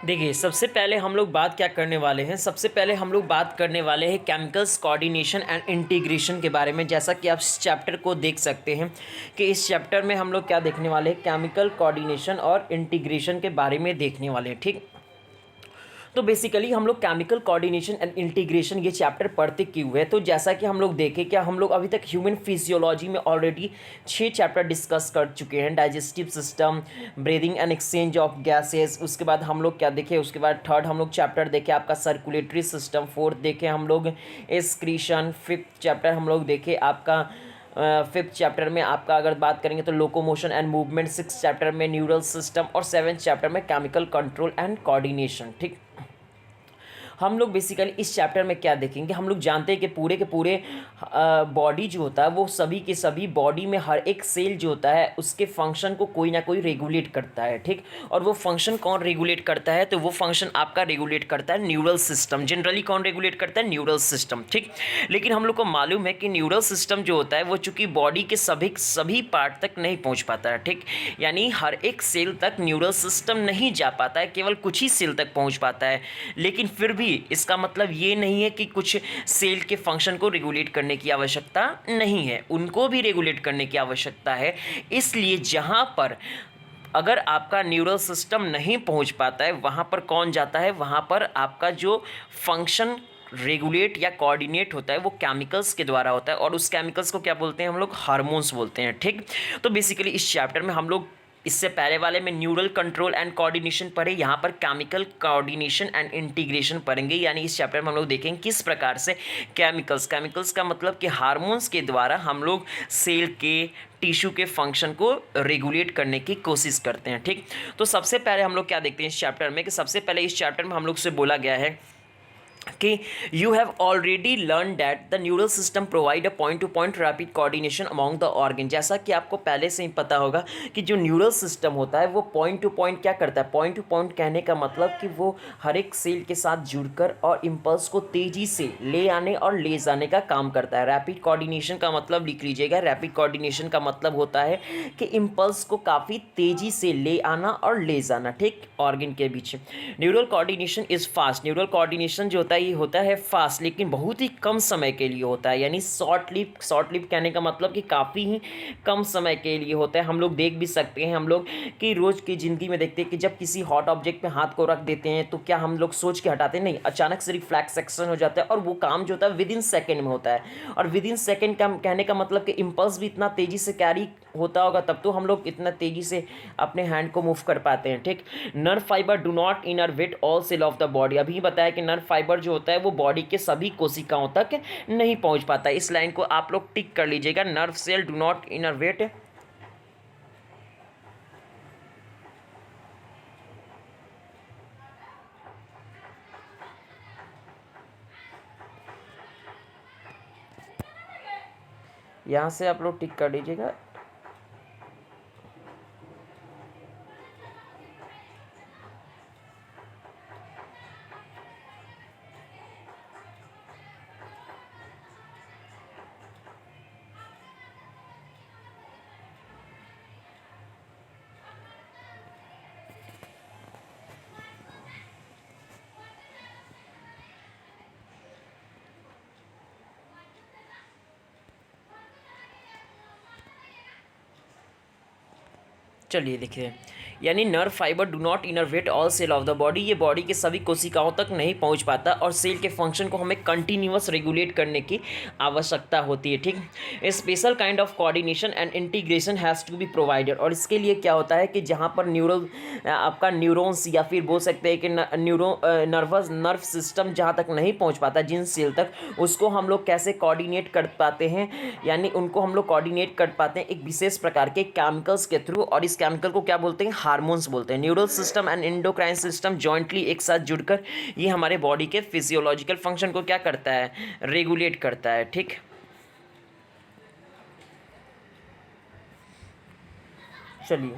देखिए, सबसे पहले हम लोग बात क्या करने वाले हैं, सबसे पहले हम लोग बात करने वाले हैं केमिकल्स कोऑर्डिनेशन एंड इंटीग्रेशन के बारे में। जैसा कि आप इस चैप्टर को देख सकते हैं कि इस चैप्टर में हम लोग क्या देखने वाले हैं, केमिकल कोऑर्डिनेशन और इंटीग्रेशन के बारे में देखने वाले हैं। ठीक, तो बेसिकली हम लोग केमिकल कोऑर्डिनेशन एंड इंटीग्रेशन ये चैप्टर पढ़ते क्यों हुए हैं। तो जैसा कि हम लोग देखें, क्या हम लोग अभी तक ह्यूमन फिजियोलॉजी में ऑलरेडी 6 चैप्टर डिस्कस कर चुके हैं। Digestive system, breathing and exchange of gases, उसके बाद हम लोग क्या देखे, उसके बाद थर्ड हम लोग चैप्टर देखे आपका सर्कुलेटरी सिस्टम, फोर्थ देखे हम लोग एक्सक्रीशन, फिफ्थ चैप्टर हम लोग देखे आपका फिफ्थ चैप्टर में आपका अगर बात करेंगे तो locomotion and movement, six chapter में न्यूरल सिस्टम और सेवन्थ चैप्टर में केमिकल कंट्रोल एंड कोऑर्डिनेशन। ठीक, हम लोग बेसिकली इस चैप्टर में क्या देखेंगे, हम लोग जानते हैं कि पूरे के पूरे बॉडी जो होता है वो सभी के सभी बॉडी में हर एक सेल जो होता है उसके फंक्शन को कोई ना कोई रेगुलेट करता है। ठीक, और वो फंक्शन कौन रेगुलेट करता है, तो वो फंक्शन आपका रेगुलेट करता है न्यूरल सिस्टम। जनरली कौन रेगुलेट करता है, न्यूरल सिस्टम। ठीक, लेकिन हम लोग को मालूम है कि न्यूरल सिस्टम जो होता है वो चूंकि बॉडी के सभी पार्ट तक नहीं पहुंच पाता है। ठीक, यानी हर एक सेल तक न्यूरल सिस्टम नहीं जा पाता है, केवल कुछ ही सेल तक पहुंच पाता है। लेकिन फिर भी इसका मतलब ये नहीं है कि कुछ सेल के फंक्शन को रेगुलेट करने की आवश्यकता नहीं है, उनको भी रेगुलेट करने की आवश्यकता है। इसलिए जहाँ पर अगर आपका न्यूरल सिस्टम नहीं पहुँच पाता है, वहाँ पर कौन जाता है, वहाँ पर आपका जो फंक्शन रेगुलेट या कोऑर्डिनेट होता है वो केमिकल्स के द्वारा होता है, और उस केमिकल्स को क्या बोलते हैं हम लोग, हार्मोन्स बोलते हैं। ठीक, तो बेसिकली इस चैप्टर में हम लोग इससे पहले वाले में न्यूरल कंट्रोल एंड कोऑर्डिनेशन पढ़े, यहाँ पर केमिकल कोऑर्डिनेशन एंड इंटीग्रेशन पढ़ेंगे। यानी इस चैप्टर में हम लोग देखेंगे किस प्रकार से केमिकल्स का मतलब कि हार्मोन्स के द्वारा हम लोग सेल के टिश्यू के फंक्शन को रेगुलेट करने की कोशिश करते हैं। ठीक, तो सबसे पहले हम लोग क्या देखते हैं इस चैप्टर में, कि सबसे पहले इस चैप्टर में हम लोग से बोला गया है कि you have already learn that the neural system provide a point two point rapid coordination among the organ. जैसा कि आपको पहले से ही पता होगा कि जो न्यूरल सिस्टम होता है वो पॉइंट टू पॉइंट क्या करता है, पॉइंट टू पॉइंट कहने का मतलब कि वो हर एक सेल के साथ जुड़कर और इम्पल्स को तेजी से ले आने और ले जाने का काम करता है। रैपिड कोऑर्डिनेशन का मतलब लिख लीजिएगा, रैपिड कोऑर्डिनेशन का मतलब होता है कि इम्पल्स को काफ़ी तेजी से ले आना और ले जाना, ठीक, ऑर्गन के बीच। Neural coordination is fast, neural coordination जो होता है ये होता है फास्ट, लेकिन बहुत ही कम समय के लिए होता है। यानी शॉर्ट लिव कहने का मतलब कि काफ़ी ही कम समय के लिए होता है। हम लोग देख भी सकते हैं, हम लोग कि रोज़ की ज़िंदगी में देखते हैं कि जब किसी हॉट ऑब्जेक्ट पे हाथ को रख देते हैं तो क्या हम लोग सोच के हटाते हैं, नहीं, अचानक से रिफ्लेक्स एक्शन हो जाता है और वो काम जो होता है विद इन सेकेंड में होता है। और विद इन सेकेंड का कहने का मतलब कि इम्पल्स भी इतना तेज़ी से कैरी होता होगा, तब तो हम लोग इतना तेज़ी से अपने हैंड को मूव कर पाते हैं। ठीक, nerve fibre do not innervate all cell of the body. अभी बताया कि नर्व फाइबर जो होता है वो बॉडी के सभी कोशिकाओं तक नहीं पहुंच पाता। इस लाइन को आप लोग टिक कर लीजिएगा, नर्व सेल डू नॉट इनरवेट यहां से आप लोग टिक कर लीजिएगा। चलिए देखिए, यानी nerve fibre do not innervate all cell of the body, ये बॉडी के सभी कोशिकाओं तक नहीं पहुंच पाता और सेल के फंक्शन को हमें कंटिन्यूअस रेगुलेट करने की आवश्यकता होती है। ठीक, special kind of coordination and integration has to be provided. और इसके लिए क्या होता है कि जहाँ पर आपका न्यूरॉन्स या फिर बोल सकते हैं कि नर्व सिस्टम जहाँ तक नहीं पहुँच पाता जिन सेल तक, उसको हम लोग कैसे कोऑर्डिनेट कर पाते हैं, यानी उनको हम लोग कोऑर्डिनेट कर पाते हैं एक विशेष प्रकार के केमिकल्स के थ्रू, और इस केमिकल को क्या बोलते हैं, हार्मोन्स बोलते हैं। Neural system and endocrine system jointly एक साथ जुड़कर ये हमारे बॉडी के फिजियोलॉजिकल फंक्शन को क्या करता है, रेगुलेट करता है। ठीक, चलिए